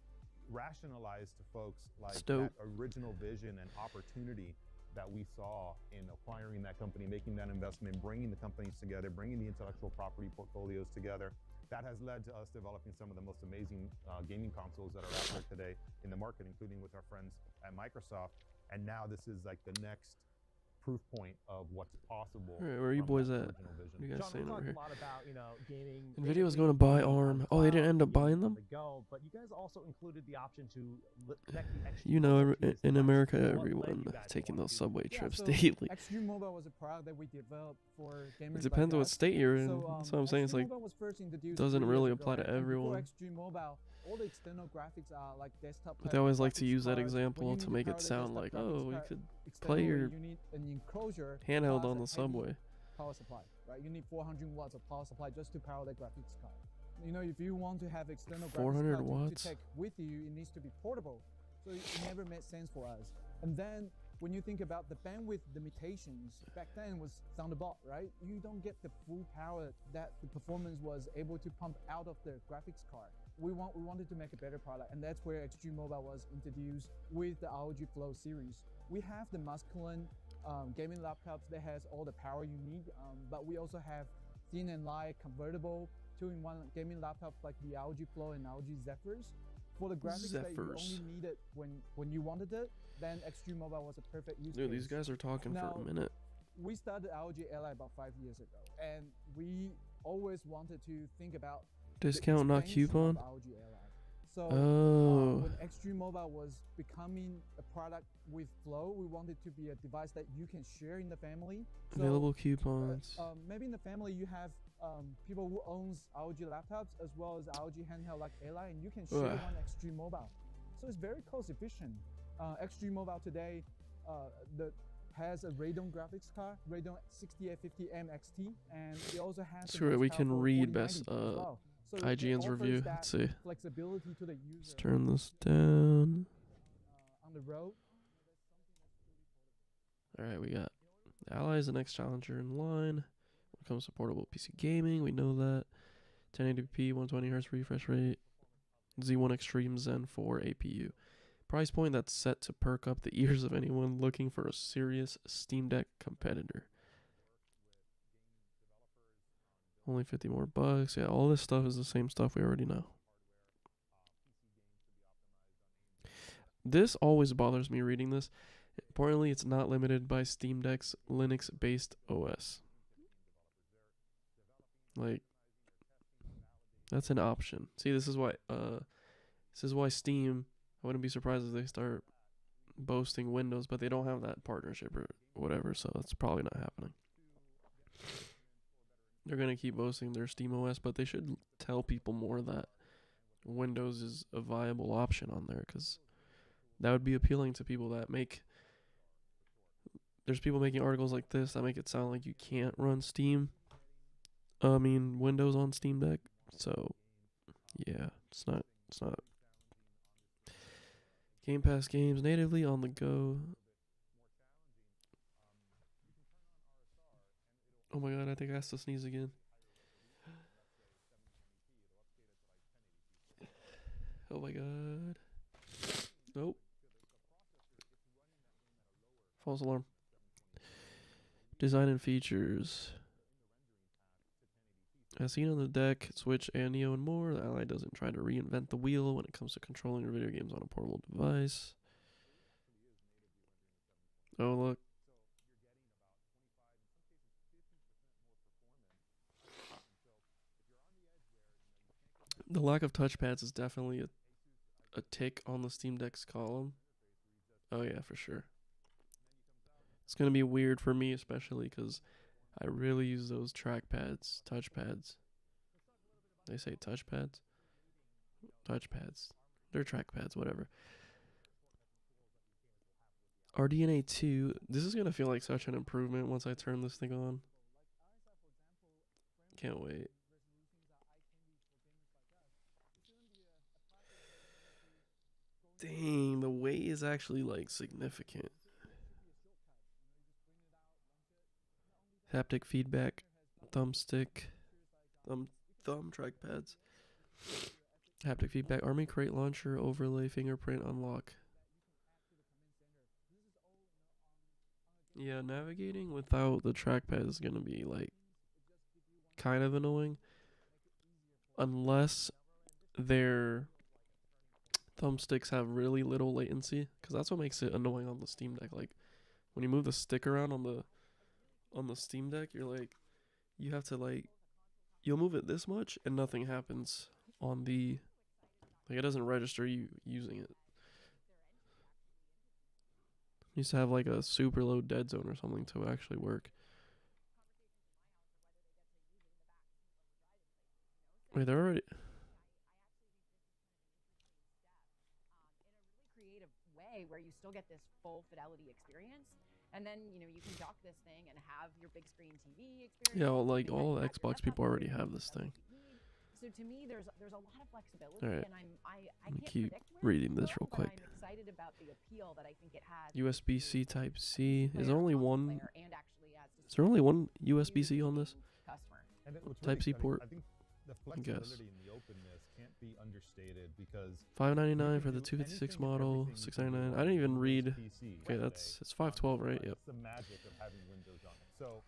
rationalize to folks like It's dope. that original vision and opportunity that we saw in acquiring that company, making that investment, bringing the companies together, bringing the intellectual property portfolios together. That has led to us developing some of the most amazing gaming consoles that are out there today in the market, including with our friends at Microsoft. And now this is like the next proof point of what's possible. Alright, where are you from boys that at? original vision. What are you guys John, we saying over talked here? a lot about, you know, gaming. NVIDIA was gaming going to buy on ARM. the Oh, they didn't cloud, end up gaming buying on them? the go, but you guys also included the option to connect the extra You know, mobile to this in device. America, What led everyone you guys to taking want those to do subway Yeah, trips so daily. Extreme Mobile was a product that we developed for gamers. It depends on what like us. state you're in. So, That's what I'm saying. It's Extreme like, Mobile was first introduced doesn't 3 really years ago, apply to and before everyone. Extreme Mobile, all the external graphics are like desktop. but they always like to graphics use that cards. When example you to need make power it the sound desktop like, graphics oh, you card, could externally, play your you need an enclosure handheld plus on the a subway. heavy power supply, right? You need 400 watts of power supply just to power the graphics card. You know, if you want to have external 400 graphics card watts? to take with you, it needs to be portable. So it never made sense for us. And then when you think about the bandwidth limitations, back then was Thunderbolt, right? You don't get the full power that the performance was able to pump out of the graphics card. We wanted to make a better product, and that's where Extreme Mobile was introduced with the ROG Flow series. We have the masculine gaming laptops that has all the power you need, but we also have thin and light convertible 2-in-1 gaming laptops like the ROG Flow and ROG Zephyrs. for the graphics that you Zephyrs. only needed when you wanted it, then Extreme Mobile was a perfect use Dude, case. these guys are talking Now, for a minute. We started ROG Ally about 5 years ago, and we always wanted to think about Discount, the not expansion coupon? of ROG Ally. So Oh. when Extreme Mobile was becoming a product with Flow, we wanted to be a device that you can share in the family. So, Available coupons. maybe in the family you have people who owns ROG laptops as well as ROG handheld like Ally, and you can share Ugh. one Extreme Mobile. So it's very cost efficient. Extreme Mobile today has a Radeon graphics card, Radeon 6850M XT, and it also has the Screw it, most we can powerful read 4090 best as well. So it IGN's offers review. that Let's see. flexibility to the Let's user turn this down. on the road. Alright, we got Ally is the next challenger in line. When it comes to portable PC gaming, we know that. 1080p, 120Hz refresh rate. Z1 Extreme Zen 4 APU. Price point that's set to perk up the ears of anyone looking for a serious Steam Deck competitor. Only 50 more bucks. Yeah, all this stuff is the same stuff we already know. This always bothers me reading this. Importantly, it's not limited by Steam Deck's Linux-based OS. Like, that's an option. See, this is why Steam, I wouldn't be surprised if they start boasting Windows, but they don't have that partnership or whatever, so that's probably not happening. They're going to keep boasting their Steam OS, but they should tell people more that Windows is a viable option on there, because that would be appealing to people that make... There's people making articles like this that make it sound like you can't run Windows on Steam Deck. So, yeah, it's not. Game Pass games natively on the go. Oh my god, I think I have to sneeze again. Oh my god. Nope. False alarm. Design and features. As seen on the deck, Switch, and Neo, and more, the Ally doesn't try to reinvent the wheel when it comes to controlling your video games on a portable device. Oh, look. The lack of touchpads is definitely a tick on the Steam Deck's column. Oh, yeah, for sure. It's going to be weird for me, especially because I really use those trackpads, touchpads. They say touchpads? Touchpads. They're trackpads, whatever. RDNA 2. This is going to feel like such an improvement once I turn this thing on. Can't wait. Dang, the weight is actually like significant. Haptic feedback, thumbstick, thumb trackpads. Haptic feedback, Army Crate launcher, overlay, fingerprint, unlock. Yeah, navigating without the trackpad is gonna be like kind of annoying, unless their thumbsticks have really little latency, because that's what makes it annoying on the Steam Deck. Like when you move the stick around on the Steam Deck, you're like, you have to like, you'll move it this much and nothing happens on the, like it doesn't register you using it. It needs to have like a super low dead zone or something to actually work. Wait, they're already... Creative way where you still get this full fidelity experience, and then you can dock this thing and have your big screen TV experience. Yeah, well, like and then all you have your Xbox desktop people already experience have this that thing. you need. So to me, there's a lot of flexibility, Alright. and I Let me can't keep predict where reading it's this real gonna go, quick. but I'm excited about the appeal that I think it has. USB-C Type-C. Is there only one? Player and actually as Is there only one USB-C on this? customer. And what's Type-C exciting, port, I think the I guess. flexibility and the openness can't be understated because $599 for you the can do 256 anything and model. everything you can do $699. on I didn't even Windows read. PC Okay, today. it's $512, right? Yep. That's the magic of having Windows on it. So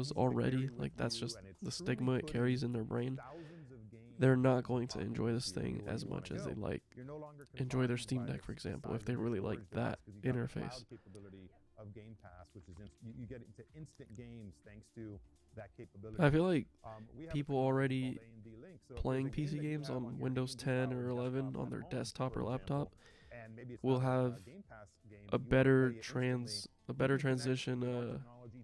Windows already, like that's just the stigma it carries in their brain, they're not going to enjoy this thing as much as they like enjoy their Steam Deck, for example, if they really like that interface. Of Game Pass, which is you get into instant games thanks to that capability. I feel like We have a people company already called A&D Link, so if there's playing a game PC that you games have on your Windows A&D 10 or powered 11 desktop on at their home, desktop or for laptop example, and maybe it's will not have Game Pass game, a but you wanna better play it instantly, better you can connect transition your technology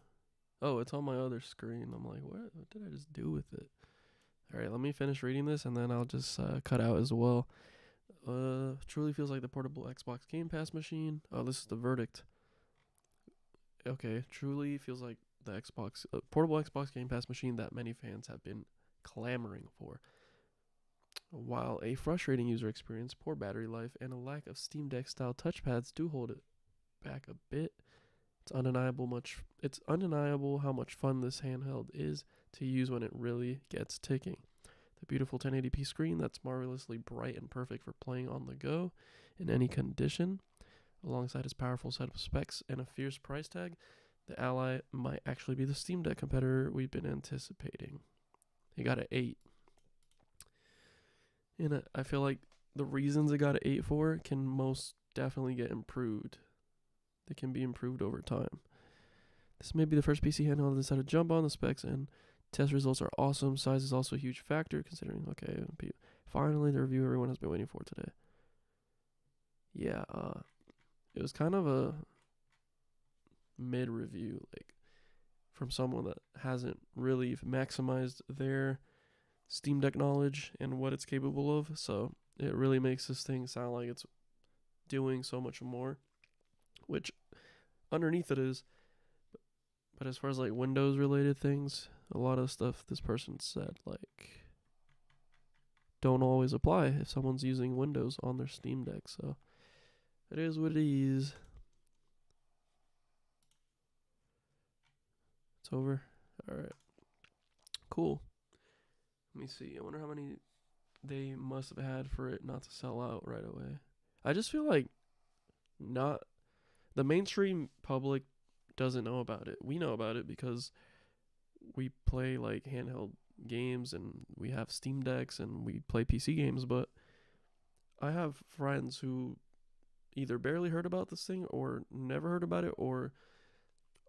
Oh, it's on my other screen. I'm like, what did I just do with it? All right, let me finish reading this, and then I'll just cut out as well. Truly feels like the portable Xbox Game Pass machine. Oh, this is the verdict. Okay, truly feels like the portable Xbox Game Pass machine that many fans have been clamoring for. While a frustrating user experience, poor battery life, and a lack of Steam Deck style touchpads do hold it back a bit, it's undeniable how much fun this handheld is to use when it really gets ticking. The beautiful 1080p screen that's marvelously bright and perfect for playing on the go in any condition, alongside its powerful set of specs and a fierce price tag, the Ally might actually be the Steam Deck competitor we've been anticipating. It got an 8. And I feel like the reasons it got an 8 for can most definitely get improved. They can be improved over time. This may be the first PC handheld that decided to jump on the specs, and test results are awesome. Size is also a huge factor, considering, okay, finally the review everyone has been waiting for today. Yeah, it was kind of a mid-review, like, from someone that hasn't really maximized their Steam Deck knowledge and what it's capable of, so it really makes this thing sound like it's doing so much more, which underneath it is. But as far as like Windows related things, a lot of stuff this person said like don't always apply if someone's using Windows on their Steam Deck, so it is what it is. It's over. Alright. Cool. Let me see. I wonder how many they must have had for it not to sell out right away. I just feel like not the mainstream public doesn't know about it. We know about it because we play like handheld games and we have Steam Decks and we play PC games, but I have friends who either barely heard about this thing or never heard about it or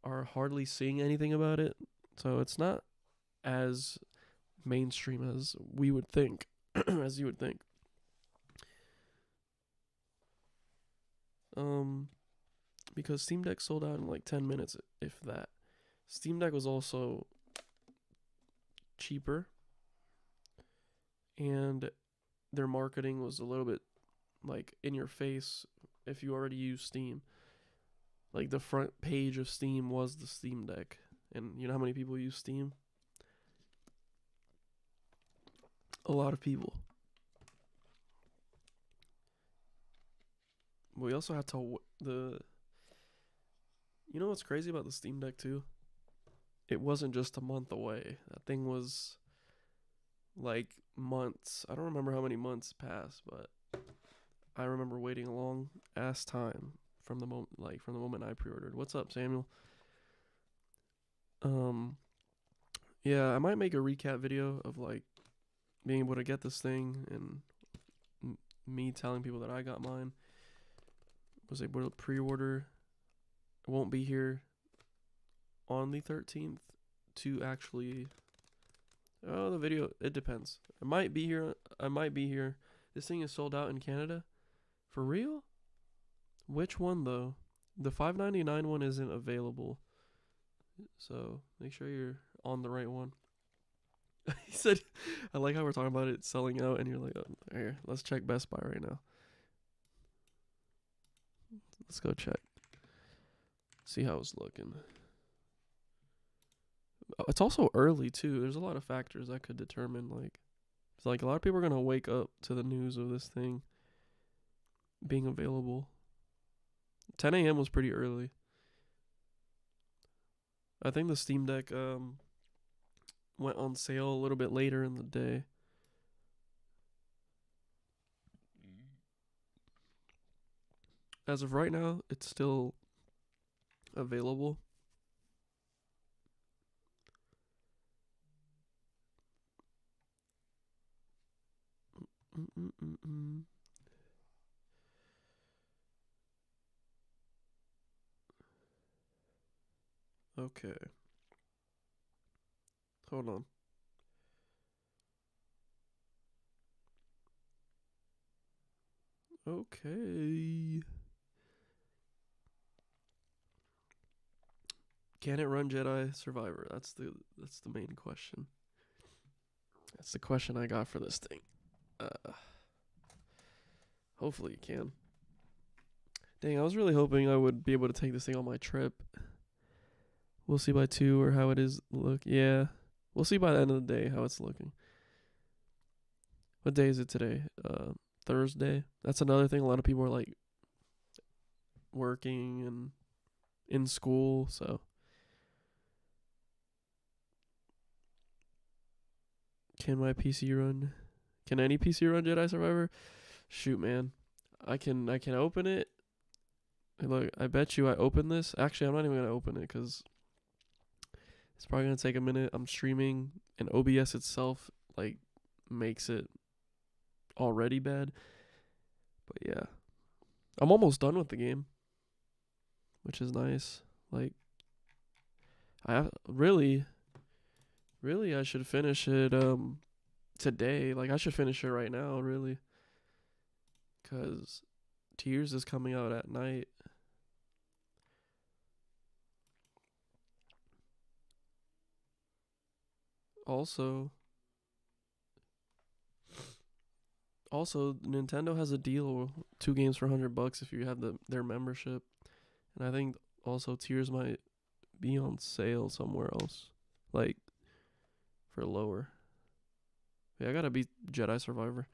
are hardly seeing anything about it. So it's not as mainstream as we would think, as you would think. Because Steam Deck sold out in like 10 minutes, if that. Steam Deck was also cheaper, and their marketing was a little bit like in your face if you already use Steam. Like the front page of Steam was the Steam Deck, and you know how many people use Steam? A lot of people. We also had to you know what's crazy about the Steam Deck too? It wasn't just a month away. That thing was like months. I don't remember how many months passed, but I remember waiting a long ass time from the moment I pre-ordered. What's up, Samuel? Yeah, I might make a recap video of like being able to get this thing and me telling people that I got mine. Was able to pre-order. It won't be here on the 13th to actually. Oh, the video. It depends. I might be here. This thing is sold out in Canada. For real? Which one though? The $5.99 one isn't available. So make sure you're on the right one. He said, I like how we're talking about it selling out, and you're like, oh, here, let's check Best Buy right now. Let's go check. See how it's looking. It's also early too. There's a lot of factors that could determine like a lot of people are gonna wake up to the news of this thing being available. 10 a.m. was pretty early. I think the Steam Deck went on sale a little bit later in the day. As of right now, it's still available. Okay. Hold on. Okay. Can it run Jedi Survivor? That's the main question. That's the question I got for this thing. Hopefully it can. Dang, I was really hoping I would be able to take this thing on my trip. We'll see by 2 or how it is look. Yeah. We'll see by the end of the day how it's looking. What day is it today? Thursday. That's another thing. A lot of people are like working and in school, so can my PC run? Can any PC run Jedi Survivor? Shoot, man. I can open it. Look, I bet you I open this. Actually, I'm not even going to open it because it's probably going to take a minute. I'm streaming, and OBS itself, like, makes it already bad. But yeah. I'm almost done with the game, which is nice. Like, I have really I should finish it today. Like, I should finish it right now, really. Because Tears is coming out at night. Also, Nintendo has a deal, 2 games for $100 if you have their membership. And I think also Tears might be on sale somewhere else, like for lower. Yeah, I gotta beat Jedi Survivor.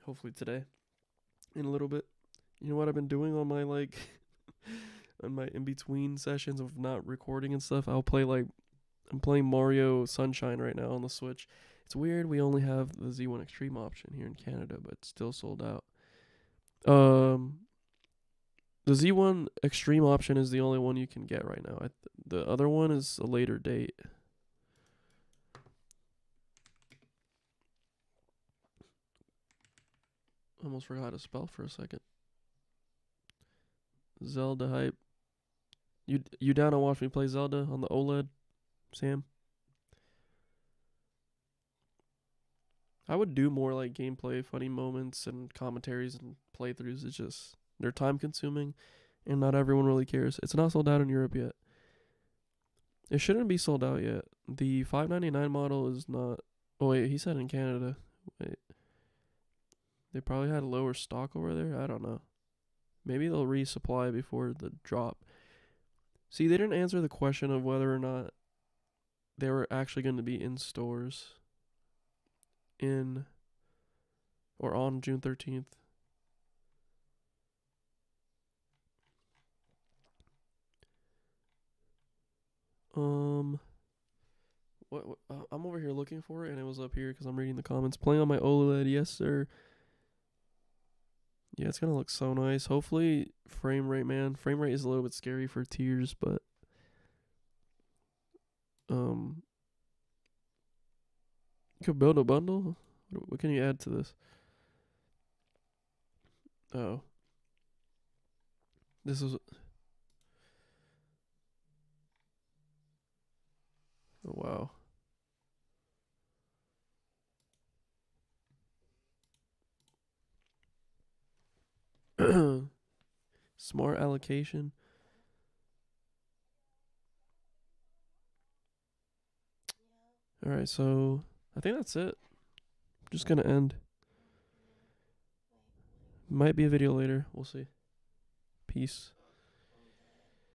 Hopefully today, in a little bit. You know what I've been doing on my like, on my in between sessions of not recording and stuff? I'm playing Mario Sunshine right now on the Switch. It's weird we only have the Z1 Extreme option here in Canada, but it's still sold out. The Z1 Extreme option is the only one you can get right now. The other one is a later date. Almost forgot how to spell for a second. Zelda hype. You down to watch me play Zelda on the OLED, Sam? I would do more like gameplay, funny moments, and commentaries and playthroughs. It's just, they're time consuming, and not everyone really cares. It's not sold out in Europe yet. It shouldn't be sold out yet. The $599 model is not. Oh wait, he said in Canada. Wait, they probably had lower stock over there. I don't know. Maybe they'll resupply before the drop. See, they didn't answer the question of whether or not they were actually going to be in stores in or on June 13th. What I'm over here looking for it, and it was up here because I'm reading the comments. Playing on my OLED, yes sir. Yeah, it's gonna look so nice. Hopefully, frame rate, man. Frame rate is a little bit scary for Tears, but you could build a bundle. What can you add to this? Oh, this is. Oh, wow. Smart allocation. Alright, so I think that's it. I'm just gonna end. Might be a video later. We'll see. Peace.